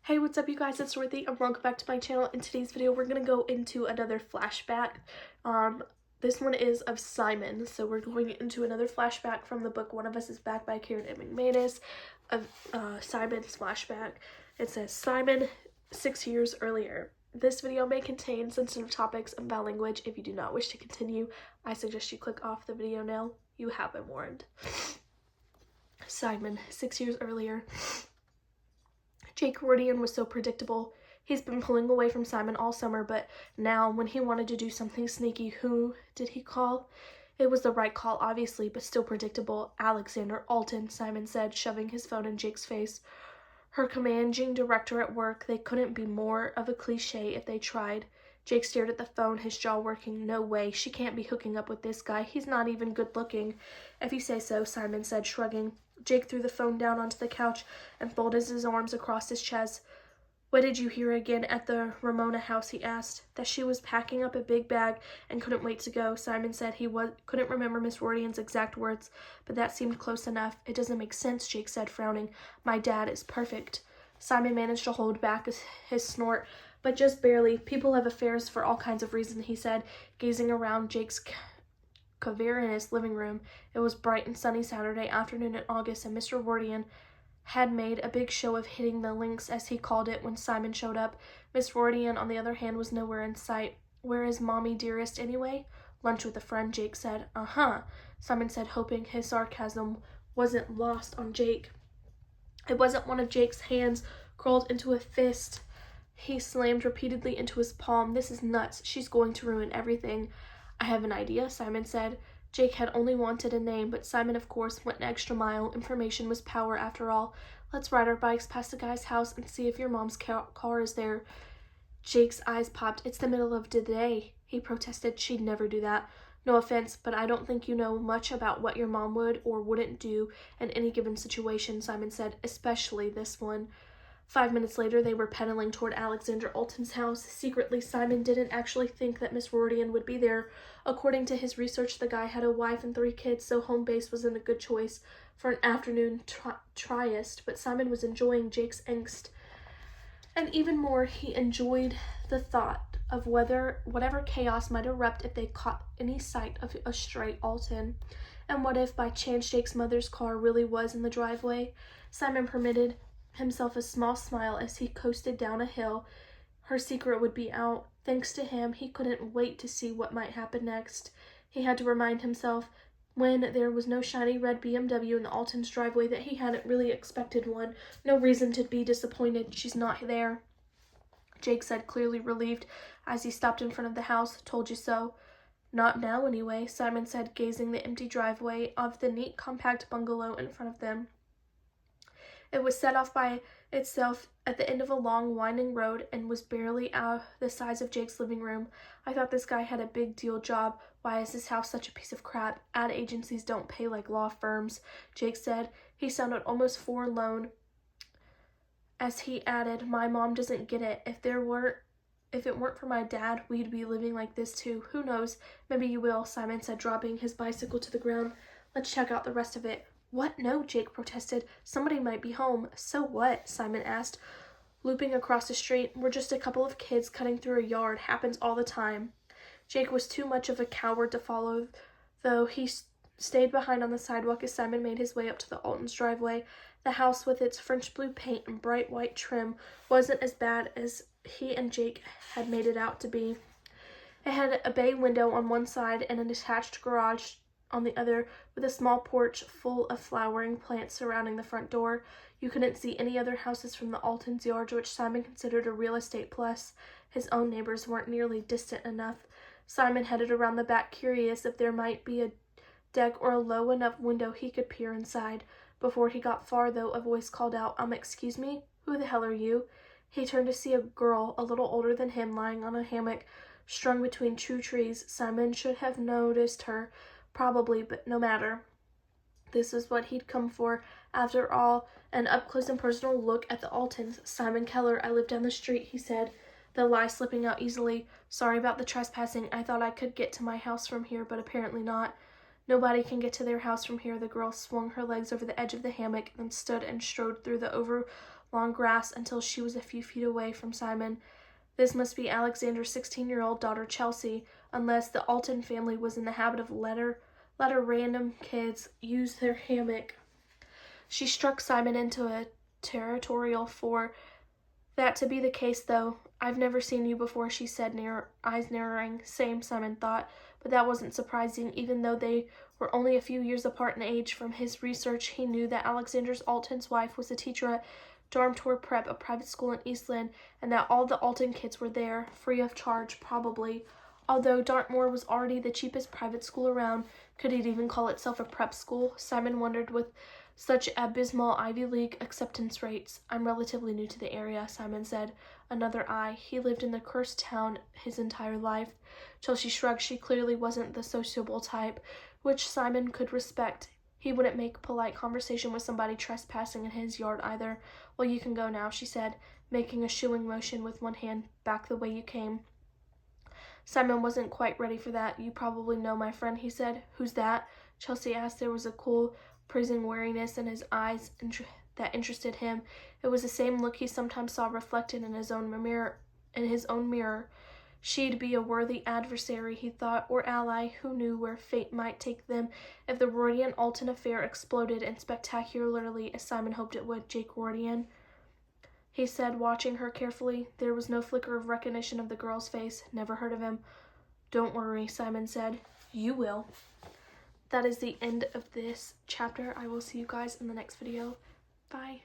Hey, what's up you guys? It's Dorothy and welcome back to my channel. In today's video, we're going to go into another flashback. This one is of Simon. So we're going into another flashback from the book One of Us is Back by Karen M. McManus of Simon's flashback. It says, Simon, 6 years earlier. This video may contain sensitive topics and foul language. If you do not wish to continue, I suggest you click off the video now. You have been warned. Simon, 6 years earlier. Jake Gordian was so predictable. He's been pulling away from Simon all summer, but now, when he wanted to do something sneaky, who did he call? It was the right call, obviously, but still predictable. Alexander Alton, Simon said, shoving his phone in Jake's face. Her commanding director at work, they couldn't be more of a cliche if they tried. Jake stared at the phone, his jaw working. No way, she can't be hooking up with this guy. He's not even good looking. If you say so, Simon said, shrugging. Jake threw the phone down onto the couch and folded his arms across his chest. What did you hear again at the Ramona house, he asked. That she was packing up a big bag and couldn't wait to go. Simon said he couldn't remember Miss Gordian's exact words, but that seemed close enough. It doesn't make sense, Jake said, frowning. My dad is perfect. Simon managed to hold back his snort, but just barely. People have affairs for all kinds of reasons, he said, gazing around Jake's cavernous living room. It was bright and sunny Saturday afternoon in August, and Mr. Gordian had made a big show of hitting the links, as he called it, when Simon showed up. Miss Gordian, on the other hand, was nowhere in sight. Where is Mommy dearest anyway? Lunch with a friend, Jake said. Uh-huh, Simon said, hoping his sarcasm wasn't lost on Jake. It wasn't one of Jake's hands curled into a fist. He slammed repeatedly into his palm. This is nuts. She's going to ruin everything. I have an idea, Simon said. Jake had only wanted a name, but Simon, of course, went an extra mile. Information was power, after all. Let's ride our bikes past the guy's house and see if your mom's car is there. Jake's eyes popped. It's the middle of the day, he protested. She'd never do that. No offense, but I don't think you know much about what your mom would or wouldn't do in any given situation, Simon said, especially this one. 5 minutes later, they were pedaling toward Alexander Alton's house. Secretly, Simon didn't actually think that Miss Gordian would be there. According to his research, the guy had a wife and 3 kids, so home base wasn't a good choice for an afternoon tryst, but Simon was enjoying Jake's angst. And even more, he enjoyed the thought of whatever chaos might erupt if they caught any sight of a stray Alton. And what if, by chance, Jake's mother's car really was in the driveway? Simon permitted himself a small smile as he coasted down a hill. Her secret would be out. Thanks to him, he couldn't wait to see what might happen next. He had to remind himself, when there was no shiny red BMW in the Alton's driveway, that he hadn't really expected one. No reason to be disappointed. She's not there, Jake said, clearly relieved, as he stopped in front of the house. Told you so. Not now, anyway, Simon said, gazing the empty driveway of the neat, compact bungalow in front of them. It was set off by itself at the end of a long, winding road and was barely the size of Jake's living room. I thought this guy had a big deal job. Why is this house such a piece of crap? Ad agencies don't pay like law firms, Jake said. He sounded almost forlorn as he added, my mom doesn't get it. If it weren't for my dad, we'd be living like this too. Who knows? Maybe you will, Simon said, dropping his bicycle to the ground. Let's check out the rest of it. What? No, Jake protested. Somebody might be home. So what? Simon asked, looping across the street. We're just a couple of kids cutting through a yard. Happens all the time. Jake was too much of a coward to follow, though he stayed behind on the sidewalk as Simon made his way up to the Alton's driveway. The house, with its French blue paint and bright white trim, wasn't as bad as he and Jake had made it out to be. It had a bay window on one side and an attached garage on the other, with a small porch full of flowering plants surrounding the front door. You couldn't see any other houses from the Alton's yard, which Simon considered a real estate plus. His own neighbors weren't nearly distant enough. Simon headed around the back, curious if there might be a deck or a low enough window he could peer inside. Before he got far, though, a voice called out, excuse me? Who the hell are you? He turned to see a girl, a little older than him, lying on a hammock strung between 2 trees. Simon should have noticed her, probably, but no matter. This is what he'd come for. After all, an up-close and personal look at the Altons. Simon Keller, I live down the street, he said, the lie slipping out easily. Sorry about the trespassing. I thought I could get to my house from here, but apparently not. Nobody can get to their house from here. The girl swung her legs over the edge of the hammock, then stood and strode through the long grass until she was a few feet away from Simon. This must be Alexander's 16-year-old daughter, Chelsea, unless the Alton family was in the habit of letting random kids use their hammock. She struck Simon into a territorial for that to be the case, though. I've never seen you before, she said, eyes narrowing. Same, Simon thought, but that wasn't surprising. Even though they were only a few years apart in age, from his research he knew that Alexander's Alton's wife was a teacher at Darmtor Prep, a private school in East Lynne, and that all the Alton kids were there, free of charge, probably. Although Dartmoor was already the cheapest private school around, could it even call itself a prep school? Simon wondered, with such abysmal Ivy League acceptance rates. I'm relatively new to the area, Simon said. Another eye. He lived in the cursed town his entire life. Chelsea shrugged. She clearly wasn't the sociable type, which Simon could respect. He wouldn't make polite conversation with somebody trespassing in his yard either. Well, you can go now, she said, making a shooing motion with one hand. Back the way you came. Simon wasn't quite ready for that. You probably know my friend, he said. Who's that? Chelsea asked. There was a cool, praising wariness in his eyes that interested him. It was the same look he sometimes saw reflected in his own mirror. She'd be a worthy adversary, he thought, or ally. Who knew where fate might take them if the Rodian Alton affair exploded, and spectacularly as Simon hoped it would. Jake Rodian, he said, watching her carefully. There was no flicker of recognition of the girl's face. Never heard of him. Don't worry, Simon said. You will. That is the end of this chapter. I will see you guys in the next video. Bye.